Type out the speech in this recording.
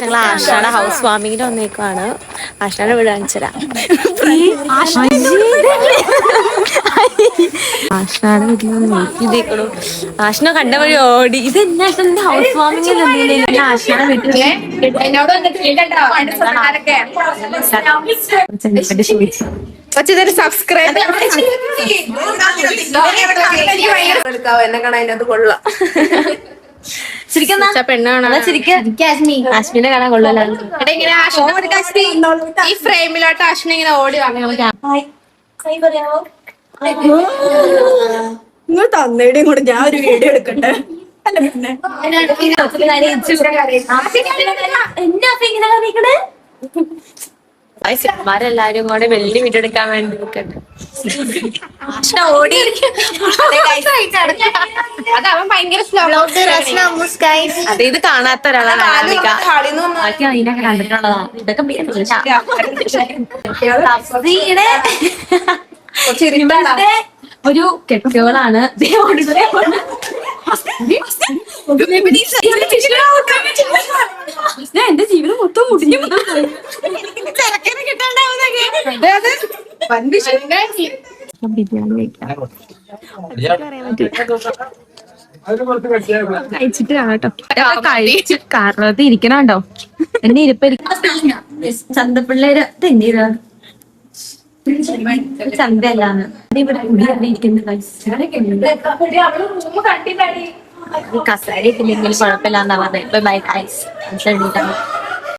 ഞങ്ങൾ ആശാടെ ഹൗസ് വാമിങ്ങിന് വന്നേക്കുവാണ്. ആശാടെ വീട് കാണിച്ചരാ. ആശാടെ വീട്ടിൽ നോക്കിക്കണു. ആശനെ കണ്ട വഴി ഓടി. ഇത് എന്നാ ഹൗസ് വാമിങ്ങിൽ ആശാടെ വീട്ടിൽ സബ്സ്ക്രൈബ് എന്നെ കാണാൻ അതിനകത്ത് കൊള്ളാം. ആശ്മിനെ കാണാൻ കൊള്ളൂല. ഈ ഫ്രെയിമിലോട്ട് ആശ്മിനെ ഇങ്ങനെ ഓടി നിങ്ങൾ തന്നേടിയും കൂടെ ഞാൻ ഒരു വീഡിയോ എടുക്കട്ടെ. അല്ല പിന്നെ എല്ലാരും കൂടെ വെള്ളി വീട്ടെടുക്കാൻ വേണ്ടി ഓടി. അതവൻ ഭയങ്കര സ്ലോ. അത് ഇത് കാണാത്ത ഒരാളാണ്. അതിനെ കണ്ടിട്ടുള്ളതാ. ഇതൊക്കെ ഒരു കെട്ടുകളാണ്. എന്റെ ജീവിതം മൊത്തം മുടിഞ്ഞു. കഴിച്ചിട്ട് കാണട്ടോ. കാരണം ഇരിക്കണോ എന്നെ ചന്തപ്പിള്ളേര് തെന്നീരാ ചന്തയല്ലാന്ന് കസേര ഇട്ടില്ലെങ്കിൽ കുഴപ്പമില്ലാന്നാ പറഞ്ഞത്.